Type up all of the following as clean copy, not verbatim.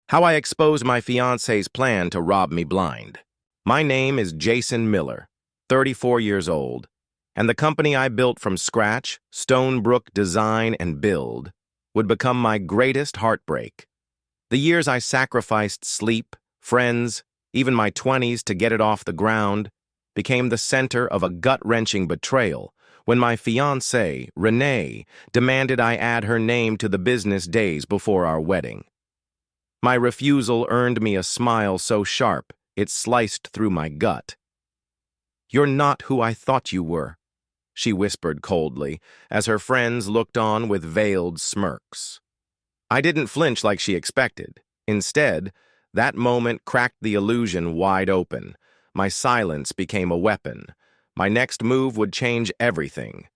How I exposed my fiancé's plan to rob me blind. My name is Jason Miller, 34 years old, and the company I built from scratch, Stonebrook Design and Build, would become my greatest heartbreak. The years I sacrificed sleep, friends, even my 20s to get it off the ground, became the center of a gut-wrenching betrayal when my fiancée, Renee, demanded I add her name to the business days before our wedding. My refusal earned me a smile so sharp it sliced through my gut. "You're not who I thought you were," she whispered coldly, as her friends looked on with veiled smirks. I didn't flinch like she expected. Instead, that moment cracked the illusion wide open. My silence became a weapon. My next move would change everything.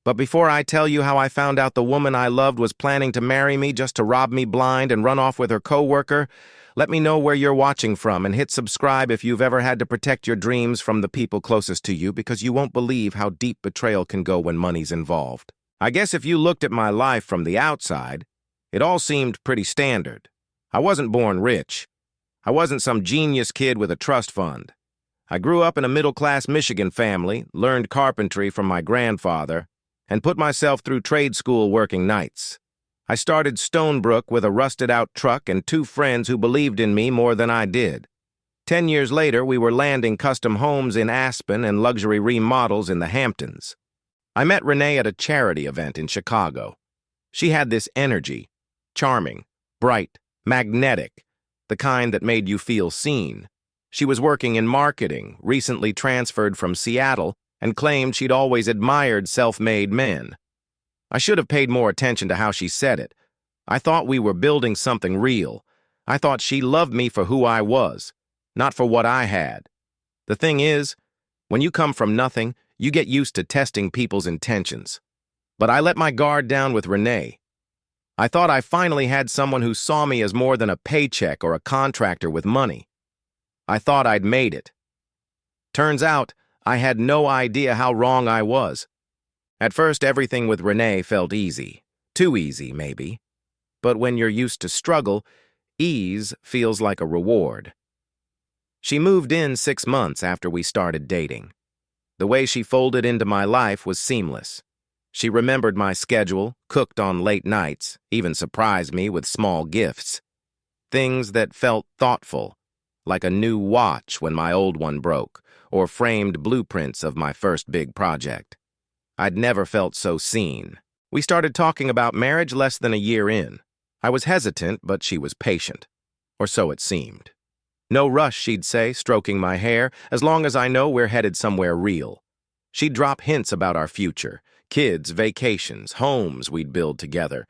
But before I tell you how I found out the woman I loved was planning to marry me just to rob me blind and run off with her coworker, let me know where you're watching from and hit subscribe if you've ever had to protect your dreams from the people closest to you, because you won't believe how deep betrayal can go when money's involved. I guess if you looked at my life from the outside, it all seemed pretty standard. I wasn't born rich. I wasn't some genius kid with a trust fund. I grew up in a middle-class Michigan family, learned carpentry from my grandfather, and put myself through trade school working nights. I started Stonebrook with a rusted-out truck and 2 friends who believed in me more than I did. 10 years later, we were landing custom homes in Aspen and luxury remodels in the Hamptons. I met Renee at a charity event in Chicago. She had this energy, charming, bright, magnetic, the kind that made you feel seen. She was working in marketing, recently transferred from Seattle, and claimed she'd always admired self-made men. I should have paid more attention to how she said it. I thought we were building something real. I thought she loved me for who I was, not for what I had. The thing is, when you come from nothing, you get used to testing people's intentions. But I let my guard down with Renee. I thought I finally had someone who saw me as more than a paycheck or a contractor with money. I thought I'd made it. Turns out, I had no idea how wrong I was. At first, everything with Renee felt easy. Too easy, maybe. But when you're used to struggle, ease feels like a reward. She moved in 6 months after we started dating. The way she folded into my life was seamless. She remembered my schedule, cooked on late nights, even surprised me with small gifts. Things that felt thoughtful, like a new watch when my old one broke, or framed blueprints of my first big project. I'd never felt so seen. We started talking about marriage less than a year in. I was hesitant, but she was patient. Or so it seemed. "No rush," she'd say, stroking my hair, "as long as I know we're headed somewhere real." She'd drop hints about our future, kids, vacations, homes we'd build together,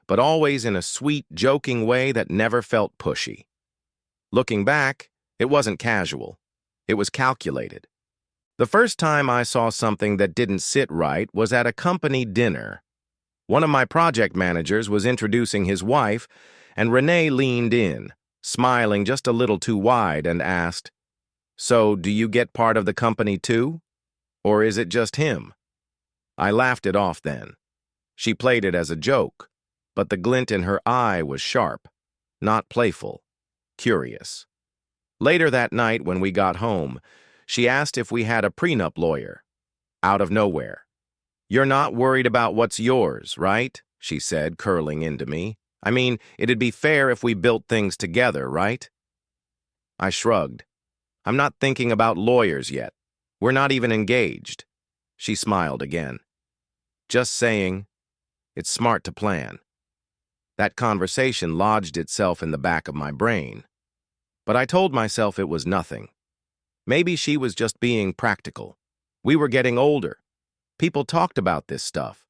but always in a sweet, joking way that never felt pushy. Looking back, it wasn't casual. It was calculated. The first time I saw something that didn't sit right was at a company dinner. One of my project managers was introducing his wife, and Renee leaned in, smiling just a little too wide, and asked, "So, do you get part of the company too? Or is it just him?" I laughed it off then. She played it as a joke, but the glint in her eye was sharp, not playful, curious. Later that night when we got home, she asked if we had a prenup lawyer. Out of nowhere. "You're not worried about what's yours, right?" she said, curling into me. "I mean, it'd be fair if we built things together, right?" I shrugged. "I'm not thinking about lawyers yet. We're not even engaged." She smiled again. "Just saying, it's smart to plan." That conversation lodged itself in the back of my brain. But I told myself it was nothing. Maybe she was just being practical. We were getting older. People talked about this stuff.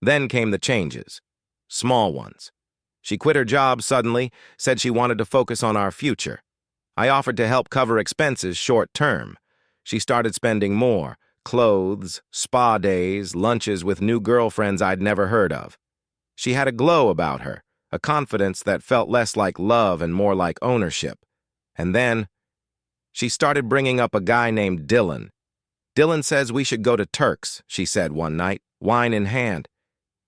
Then came the changes. Small ones. She quit her job suddenly, said she wanted to focus on our future. I offered to help cover expenses short term. She started spending more. Clothes, spa days, lunches with new girlfriends I'd never heard of. She had a glow about her, a confidence that felt less like love and more like ownership. And then, she started bringing up a guy named Dylan. "Dylan says we should go to Turk's," she said one night, wine in hand.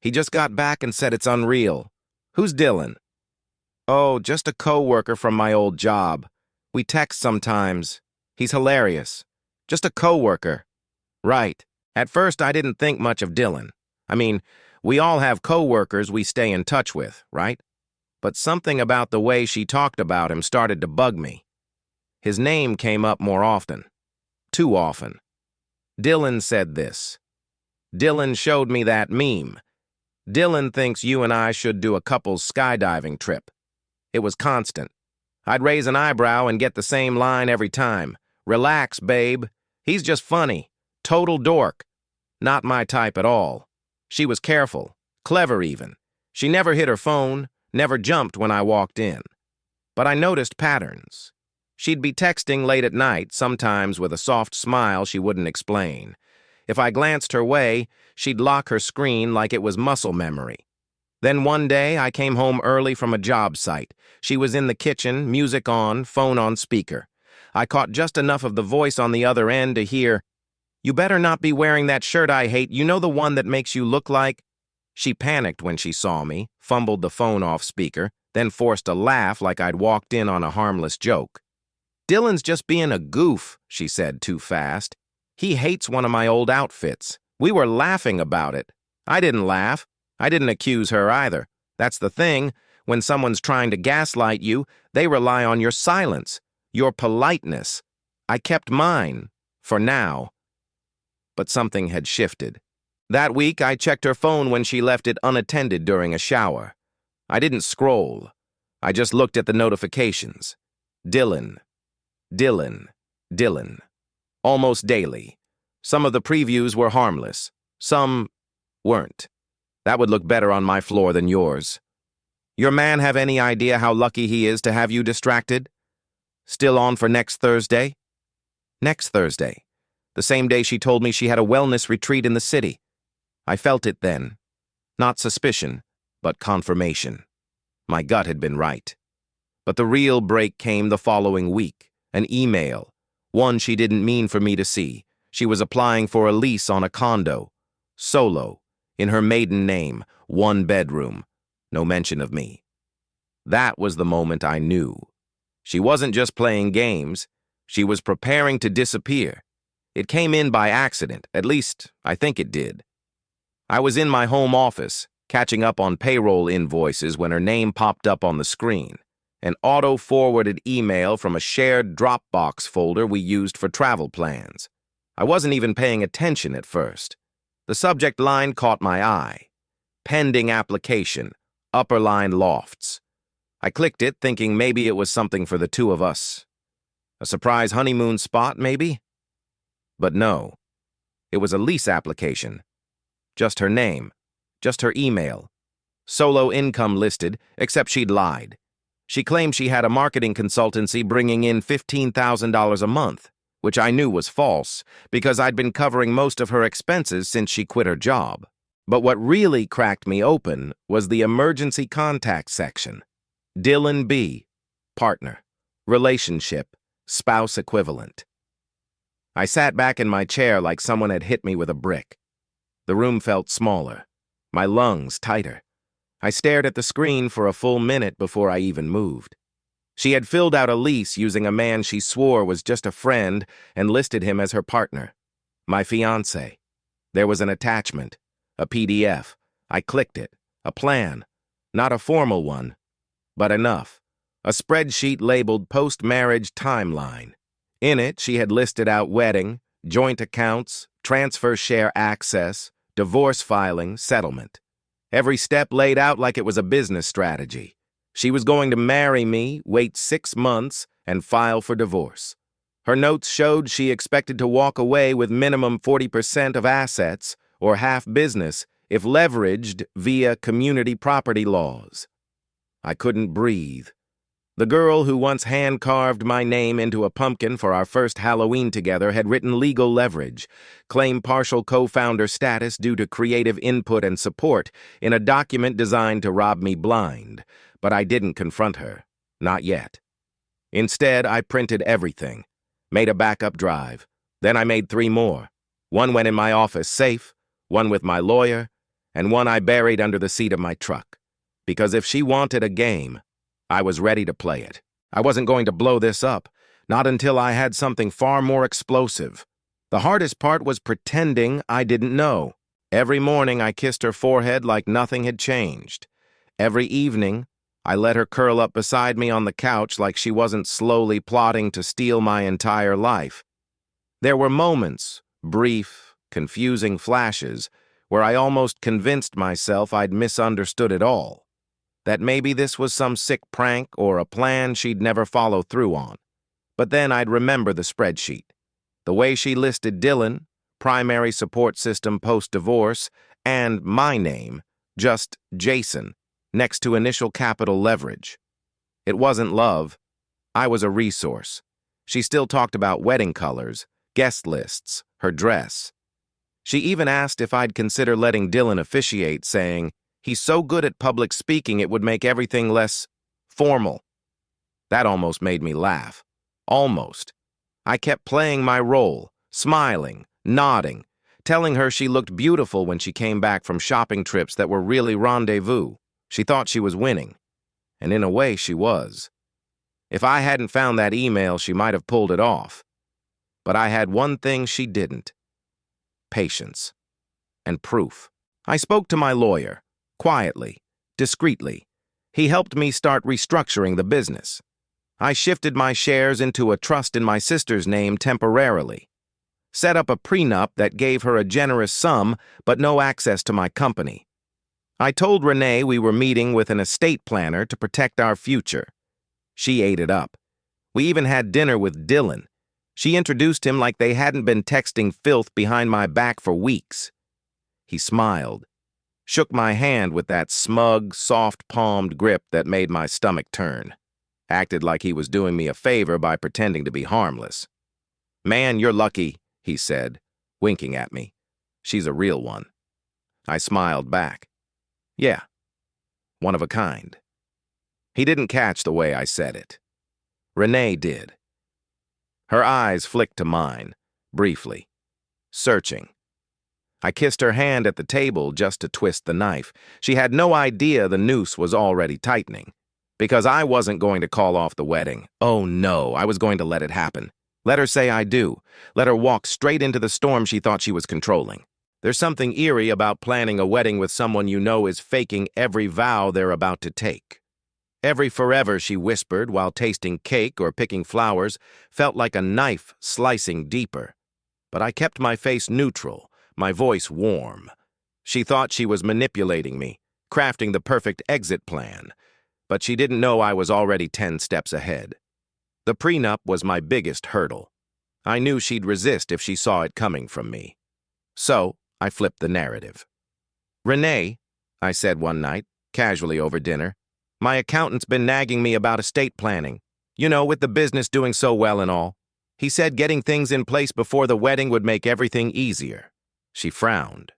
"He just got back and said it's unreal." "Who's Dylan?" Oh, just a co-worker from my old job. We text sometimes. He's hilarious. Just a co-worker. Right. At first, I didn't think much of Dylan. I mean, we all have co-workers we stay in touch with, right? But something about the way she talked about him started to bug me. His name came up more often. Too often. Dylan said this. Dylan showed me that meme. Dylan thinks you and I should do a couple's skydiving trip. It was constant. I'd raise an eyebrow and get the same line every time. Relax, babe. He's just funny. Total dork. Not my type at all. She was careful. Clever even. She never hit her phone, never jumped when I walked in. But I noticed patterns. She'd be texting late at night, sometimes with a soft smile she wouldn't explain. If I glanced her way, she'd lock her screen like it was muscle memory. Then one day, I came home early from a job site. She was in the kitchen, music on, phone on speaker. I caught just enough of the voice on the other end to hear, "You better not be wearing that shirt I hate, you know the one that makes you look like—" She panicked when she saw me, fumbled the phone off speaker, then forced a laugh like I'd walked in on a harmless joke. "Dylan's just being a goof," she said too fast. "He hates one of my old outfits. We were laughing about it." I didn't laugh. I didn't accuse her either. That's the thing. When someone's trying to gaslight you, they rely on your silence, your politeness. I kept mine, for now. But something had shifted. That week, I checked her phone when she left it unattended during a shower. I didn't scroll. I just looked at the notifications. Dylan. Dylan. Dylan. Almost daily. Some of the previews were harmless. Some weren't. That would look better on my floor than yours. Your man have any idea how lucky he is to have you distracted? Still on for next Thursday? Next Thursday. The same day she told me she had a wellness retreat in the city. I felt it then. Not suspicion, but confirmation. My gut had been right. But the real break came the following week. An email. One she didn't mean for me to see. She was applying for a lease on a condo. Solo. In her maiden name, 1 bedroom. No mention of me. That was the moment I knew. She wasn't just playing games. She was preparing to disappear. It came in by accident, at least I think it did. I was in my home office, catching up on payroll invoices when her name popped up on the screen. An auto-forwarded email from a shared Dropbox folder we used for travel plans. I wasn't even paying attention at first. The subject line caught my eye. Pending application, upper line lofts. I clicked it, thinking maybe it was something for the two of us. A surprise honeymoon spot, maybe? But no. It was a lease application. Just her name. Just her email. Solo income listed, except she'd lied. She claimed she had a marketing consultancy bringing in $15,000 a month, which I knew was false, because I'd been covering most of her expenses since she quit her job. But what really cracked me open was the emergency contact section. Dylan B. Partner. Relationship. Spouse equivalent. I sat back in my chair like someone had hit me with a brick. The room felt smaller. My lungs tighter. I stared at the screen for a full minute before I even moved. She had filled out a lease using a man she swore was just a friend and listed him as her partner. My fiancé. There was an attachment, a PDF. I clicked it. A plan. Not a formal one, but enough. A spreadsheet labeled post-marriage timeline. In it, she had listed out wedding, joint accounts, transfer share access, divorce filing, settlement. Every step laid out like it was a business strategy. She was going to marry me, wait 6 months, and file for divorce. Her notes showed she expected to walk away with minimum 40% of assets, or half business, if leveraged via community property laws. I couldn't breathe. The girl who once hand-carved my name into a pumpkin for our first Halloween together had written legal leverage, claimed partial co-founder status due to creative input and support in a document designed to rob me blind. But I didn't confront her. Not yet. Instead, I printed everything, made a backup drive. Then I made 3 more. One went in my office safe, one with my lawyer, and one I buried under the seat of my truck. Because if she wanted a game, I was ready to play it. I wasn't going to blow this up, not until I had something far more explosive. The hardest part was pretending I didn't know. Every morning I kissed her forehead like nothing had changed. Every evening, I let her curl up beside me on the couch like she wasn't slowly plotting to steal my entire life. There were moments, brief, confusing flashes, where I almost convinced myself I'd misunderstood it all. That maybe this was some sick prank or a plan she'd never follow through on. But then I'd remember the spreadsheet. The way she listed Dylan, primary support system post-divorce, and my name, just Jason, next to initial capital leverage. It wasn't love. I was a resource. She still talked about wedding colors, guest lists, her dress. She even asked if I'd consider letting Dylan officiate, saying, "He's so good at public speaking it would make everything less formal." That almost made me laugh. Almost. I kept playing my role, smiling, nodding, telling her she looked beautiful when she came back from shopping trips that were really rendezvous. She thought she was winning. And in a way, she was. If I hadn't found that email, she might have pulled it off. But I had one thing she didn't. Patience. And proof. I spoke to my lawyer, quietly, discreetly. He helped me start restructuring the business. I shifted my shares into a trust in my sister's name temporarily. Set up a prenup that gave her a generous sum but no access to my company. I told Renee we were meeting with an estate planner to protect our future. She ate it up. We even had dinner with Dylan. She introduced him like they hadn't been texting filth behind my back for weeks. He smiled, shook my hand with that smug, soft-palmed grip that made my stomach turn. Acted like he was doing me a favor by pretending to be harmless. "Man, you're lucky," he said, winking at me. "She's a real one." I smiled back. "Yeah, one of a kind." He didn't catch the way I said it. Renee did. Her eyes flicked to mine, briefly, searching. I kissed her hand at the table just to twist the knife. She had no idea the noose was already tightening. Because I wasn't going to call off the wedding. Oh no, I was going to let it happen. Let her say I do. Let her walk straight into the storm she thought she was controlling. There's something eerie about planning a wedding with someone you know is faking every vow they're about to take. Every forever, she whispered while tasting cake or picking flowers, felt like a knife slicing deeper. But I kept my face neutral, my voice warm. She thought she was manipulating me, crafting the perfect exit plan. But she didn't know I was already 10 steps ahead. The prenup was my biggest hurdle. I knew she'd resist if she saw it coming from me. So, I flipped the narrative. "Renee," I said one night, casually over dinner, "my accountant's been nagging me about estate planning. You know, with the business doing so well and all. He said getting things in place before the wedding would make everything easier." She frowned.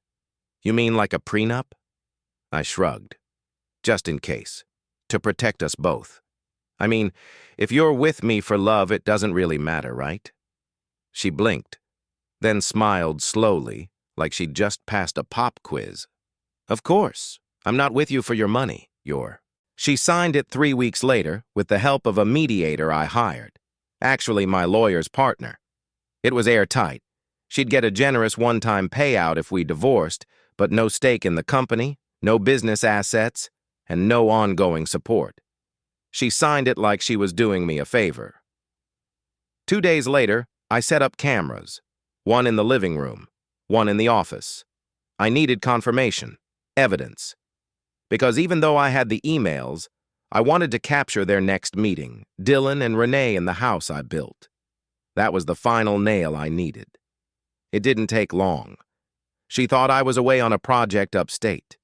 "You mean like a prenup?" I shrugged. "Just in case. To protect us both. I mean, if you're with me for love, it doesn't really matter, right?" She blinked, then smiled slowly, like she'd just passed a pop quiz. "Of course. I'm not with you for your money. She signed it 3 weeks later with the help of a mediator I hired. Actually, my lawyer's partner. It was airtight. She'd get a generous one-time payout if we divorced, but no stake in the company, no business assets, and no ongoing support. She signed it like she was doing me a favor. 2 days later, I set up cameras, one in the living room, one in the office. I needed confirmation, evidence. Because even though I had the emails, I wanted to capture their next meeting, Dylan and Renee in the house I built. That was the final nail I needed. It didn't take long. She thought I was away on a project upstate.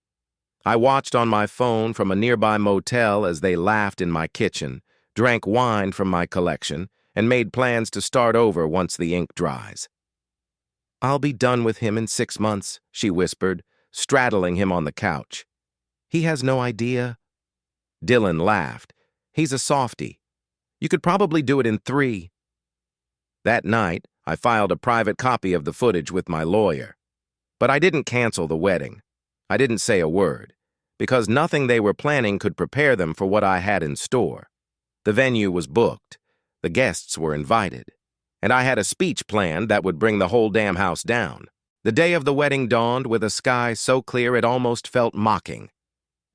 I watched on my phone from a nearby motel as they laughed in my kitchen, drank wine from my collection, and made plans to start over once the ink dries. "I'll be done with him in 6 months," she whispered, straddling him on the couch. "He has no idea." Dylan laughed. "He's a softie. You could probably do it in 3. That night, I filed a private copy of the footage with my lawyer. But I didn't cancel the wedding. I didn't say a word. because nothing they were planning could prepare them for what I had in store. The venue was booked, the guests were invited, and I had a speech planned that would bring the whole damn house down. The day of the wedding dawned with a sky so clear it almost felt mocking.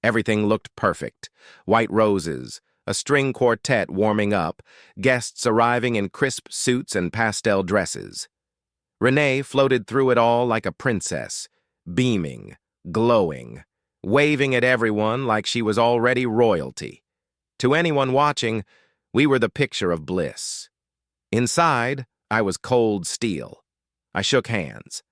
Everything looked perfect. White roses, a string quartet warming up, guests arriving in crisp suits and pastel dresses. Renee floated through it all like a princess, beaming, glowing, waving at everyone like she was already royalty. To anyone watching, we were the picture of bliss. Inside, I was cold steel. I shook hands.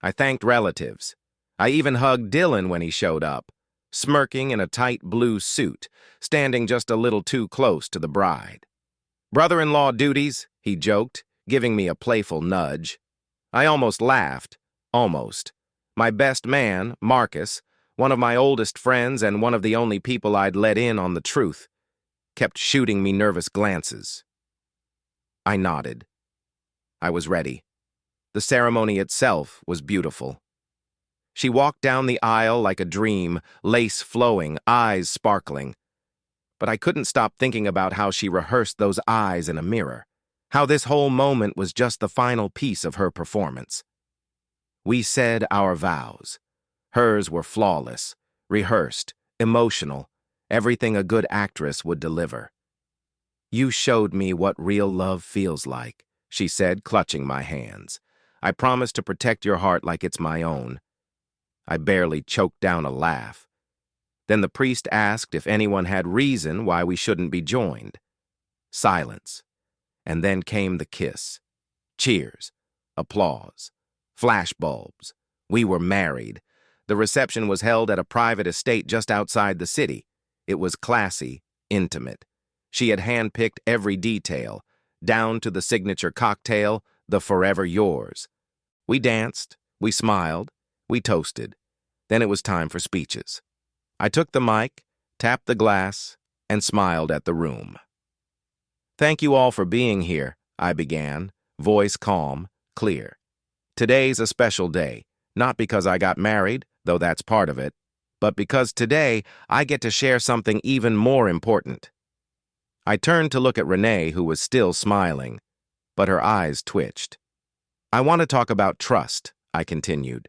I thanked relatives. I even hugged Dylan when he showed up, smirking in a tight blue suit, standing just a little too close to the bride. "Brother-in-law duties," he joked, giving me a playful nudge. I almost laughed. Almost. My best man, Marcus, one of my oldest friends and one of the only people I'd let in on the truth, kept shooting me nervous glances. I nodded. I was ready. The ceremony itself was beautiful. She walked down the aisle like a dream, lace flowing, eyes sparkling. But I couldn't stop thinking about how she rehearsed those eyes in a mirror, how this whole moment was just the final piece of her performance. We said our vows. Hers were flawless, rehearsed, emotional, everything a good actress would deliver. "You showed me what real love feels like," she said, clutching my hands. "I promise to protect your heart like it's my own." I barely choked down a laugh. Then the priest asked if anyone had reason why we shouldn't be joined. Silence. And then came the kiss. Cheers. Applause. Flashbulbs. We were married. The reception was held at a private estate just outside the city. It was classy, intimate. She had handpicked every detail, down to the signature cocktail, the Forever Yours. We danced, we smiled, we toasted. Then it was time for speeches. I took the mic, tapped the glass, and smiled at the room. "Thank you all for being here," I began, voice calm, clear. "Today's a special day, not because I got married, though that's part of it, but because today I get to share something even more important." I turned to look at Renee, who was still smiling, but her eyes twitched. "I want to talk about trust," I continued.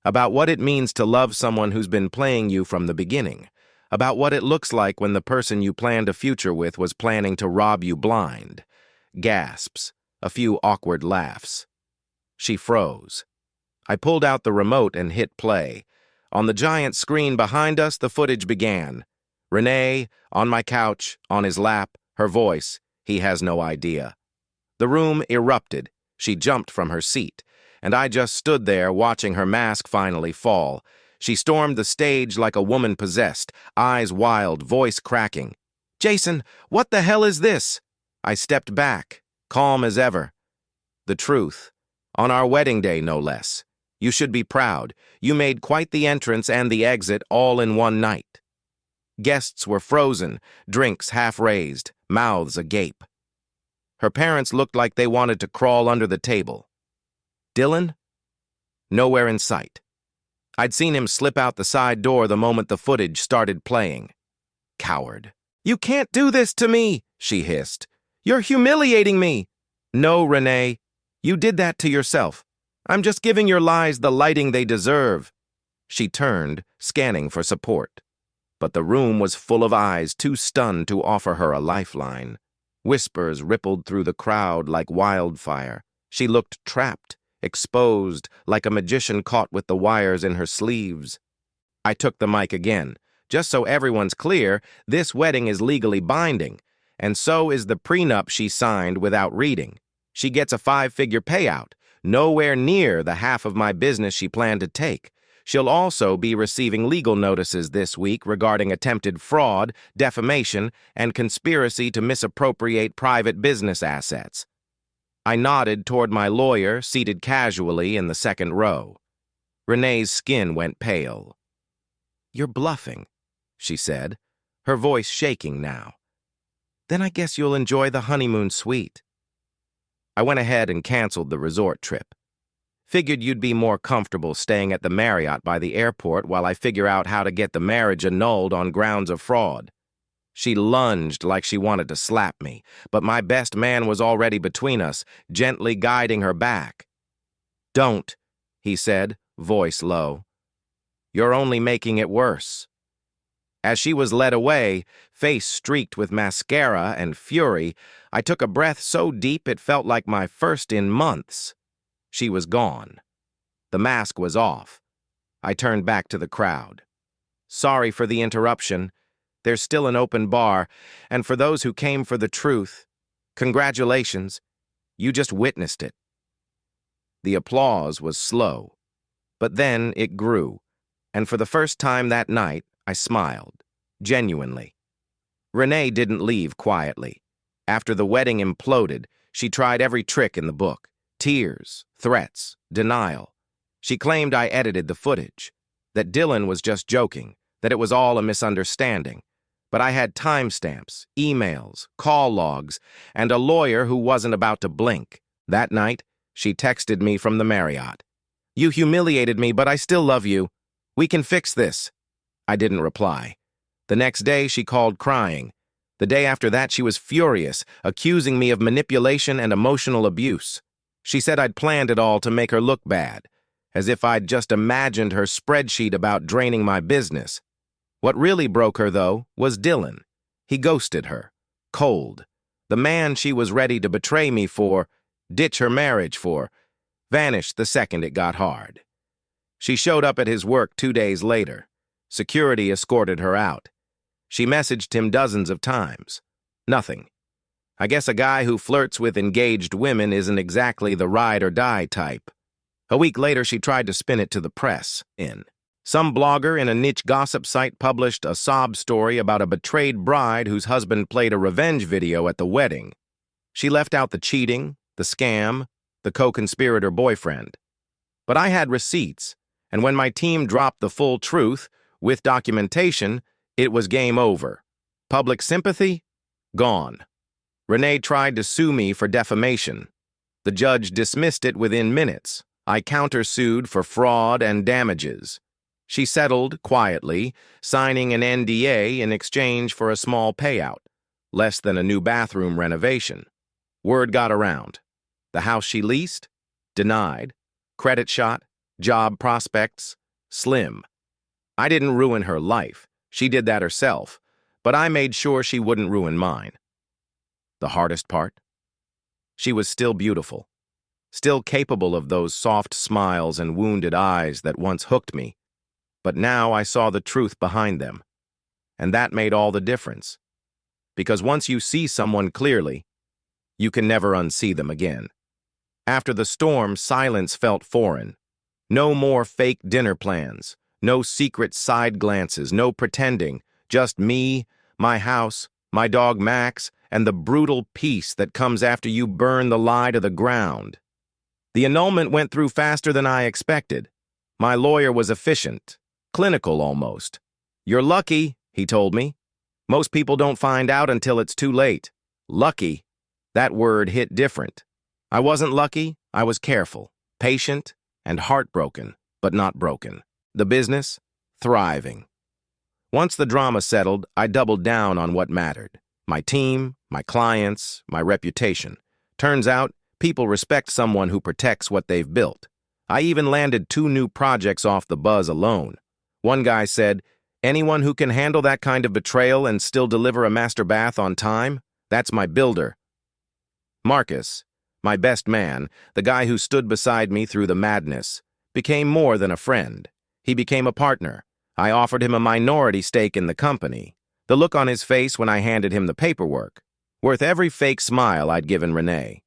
"About what it means to love someone who's been playing you from the beginning. About what it looks like when the person you planned a future with was planning to rob you blind." Gasps. A few awkward laughs. She froze. I pulled out the remote and hit play. On the giant screen behind us, the footage began. Renee, on my couch, on his lap, her voice, "He has no idea." The room erupted. She jumped from her seat, and I just stood there watching her mask finally fall. She stormed the stage like a woman possessed, eyes wild, voice cracking. "Jason, what the hell is this?" I stepped back, calm as ever. "The truth. On our wedding day, no less. You should be proud. You made quite the entrance and the exit all in one night." Guests were frozen, drinks half raised, mouths agape. Her parents looked like they wanted to crawl under the table. Dylan? Nowhere in sight. I'd seen him slip out the side door the moment the footage started playing. Coward. "You can't do this to me," she hissed. "You're humiliating me." "No, Renee. You did that to yourself. I'm just giving your lies the lighting they deserve." She turned, scanning for support. But the room was full of eyes too stunned to offer her a lifeline. Whispers rippled through the crowd like wildfire. She looked trapped, exposed, like a magician caught with the wires in her sleeves. I took the mic again. "Just so everyone's clear, this wedding is legally binding, and so is the prenup she signed without reading. She gets a 5-figure payout, nowhere near the half of my business she planned to take. She'll also be receiving legal notices this week regarding attempted fraud, defamation, and conspiracy to misappropriate private business assets." I nodded toward my lawyer, seated casually in the second row. Renee's skin went pale. "You're bluffing," she said, her voice shaking now. "Then I guess you'll enjoy the honeymoon suite." I went ahead and canceled the resort trip. Figured you'd be more comfortable staying at the Marriott by the airport while I figure out how to get the marriage annulled on grounds of fraud. She lunged like she wanted to slap me, but my best man was already between us, gently guiding her back. "Don't," he said, voice low. "You're only making it worse." As she was led away, face streaked with mascara and fury, I took a breath so deep it felt like my first in months. She was gone. The mask was off. I turned back to the crowd. "Sorry for the interruption. There's still an open bar, and for those who came for the truth, congratulations. You just witnessed it." The applause was slow, but then it grew, and for the first time that night, I smiled, genuinely. Renee didn't leave quietly. After the wedding imploded, she tried every trick in the book. Tears, threats, denial. She claimed I edited the footage, that Dylan was just joking, that it was all a misunderstanding. But I had timestamps, emails, call logs, and a lawyer who wasn't about to blink. That night, she texted me from the Marriott. "You humiliated me, but I still love you. We can fix this." I didn't reply. The next day, she called crying. The day after that, she was furious, accusing me of manipulation and emotional abuse. She said I'd planned it all to make her look bad, as if I'd just imagined her spreadsheet about draining my business. What really broke her, though, was Dylan. He ghosted her. Cold. The man she was ready to betray me for, ditch her marriage for, vanished the second it got hard. She showed up at his work 2 days later. Security escorted her out. She messaged him dozens of times. Nothing. I guess a guy who flirts with engaged women isn't exactly the ride-or-die type. A week later, she tried to spin it to the press. Some blogger in a niche gossip site published a sob story about a betrayed bride whose husband played a revenge video at the wedding. She left out the cheating, the scam, the co-conspirator boyfriend. But I had receipts, and when my team dropped the full truth, with documentation, it was game over. Public sympathy? Gone. Renee tried to sue me for defamation. The judge dismissed it within minutes. I countersued for fraud and damages. She settled quietly, signing an NDA in exchange for a small payout, less than a new bathroom renovation. Word got around. The house she leased? Denied. Credit shot, job prospects, slim. I didn't ruin her life. She did that herself, but I made sure she wouldn't ruin mine. The hardest part? She was still beautiful, still capable of those soft smiles and wounded eyes that once hooked me. But now I saw the truth behind them, and that made all the difference. Because once you see someone clearly, you can never unsee them again. After the storm, silence felt foreign. No more fake dinner plans, no secret side glances, no pretending, just me, my house, my dog Max, and the brutal peace that comes after you burn the lie to the ground. The annulment went through faster than I expected. My lawyer was efficient, clinical almost. "You're lucky," he told me. "Most people don't find out until it's too late." Lucky. That word hit different. I wasn't lucky, I was careful, patient, and heartbroken, but not broken. The business? Thriving. Once the drama settled, I doubled down on what mattered. My team, my clients, my reputation. Turns out, people respect someone who protects what they've built. I even landed 2 new projects off the buzz alone. One guy said, "Anyone who can handle that kind of betrayal and still deliver a master bath on time, that's my builder." Marcus, my best man, the guy who stood beside me through the madness, became more than a friend. He became a partner. I offered him a minority stake in the company. The look on his face when I handed him the paperwork, worth every fake smile I'd given Renee.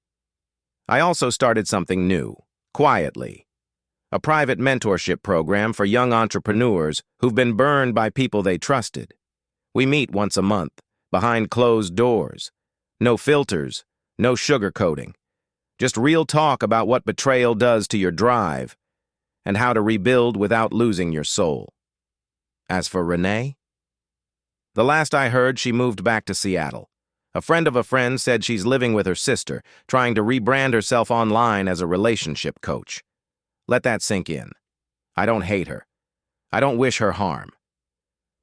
I also started something new, quietly. A private mentorship program for young entrepreneurs who've been burned by people they trusted. We meet once a month, behind closed doors. No filters, no sugarcoating. Just real talk about what betrayal does to your drive and how to rebuild without losing your soul. As for Renee, the last I heard, she moved back to Seattle. A friend of a friend said she's living with her sister, trying to rebrand herself online as a relationship coach. Let that sink in. I don't hate her. I don't wish her harm.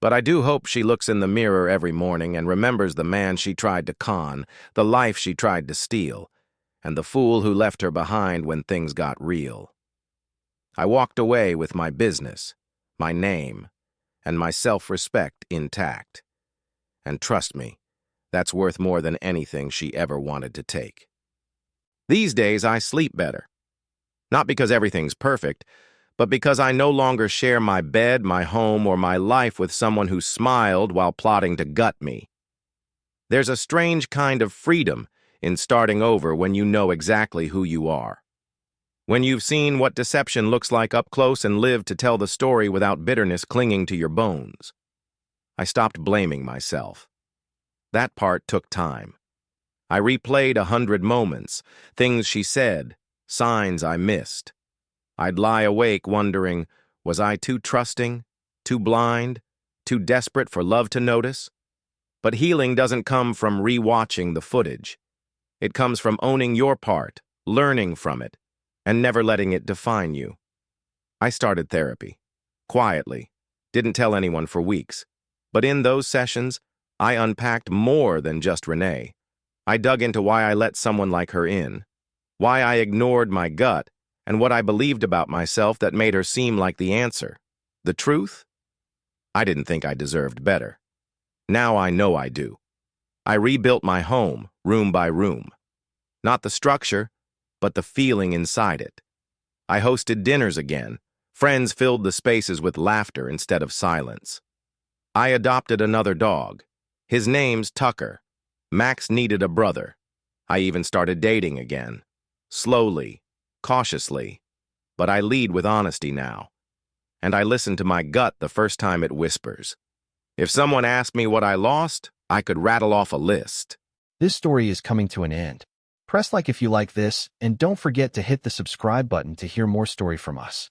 But I do hope she looks in the mirror every morning and remembers the man she tried to con, the life she tried to steal, and the fool who left her behind when things got real. I walked away with my business, my name, and my self-respect intact. And trust me, that's worth more than anything she ever wanted to take. These days, I sleep better. Not because everything's perfect, but because I no longer share my bed, my home, or my life with someone who smiled while plotting to gut me. There's a strange kind of freedom in starting over when you know exactly who you are. When you've seen what deception looks like up close and lived to tell the story without bitterness clinging to your bones. I stopped blaming myself. That part took time. I replayed 100 moments, things she said, signs I missed. I'd lie awake wondering, was I too trusting, too blind, too desperate for love to notice? But healing doesn't come from rewatching the footage. It comes from owning your part, learning from it, and never letting it define you. I started therapy, quietly, didn't tell anyone for weeks. But in those sessions, I unpacked more than just Renee. I dug into why I let someone like her in, why I ignored my gut, and what I believed about myself that made her seem like the answer. The truth? I didn't think I deserved better. Now I know I do. I rebuilt my home, room by room. Not the structure, but the feeling inside it. I hosted dinners again. Friends filled the spaces with laughter instead of silence. I adopted another dog. His name's Tucker. Max needed a brother. I even started dating again. Slowly, cautiously. But I lead with honesty now. And I listen to my gut the first time it whispers. If someone asked me what I lost, I could rattle off a list. This story is coming to an end. Press like if you like this, and don't forget to hit the subscribe button to hear more story from us.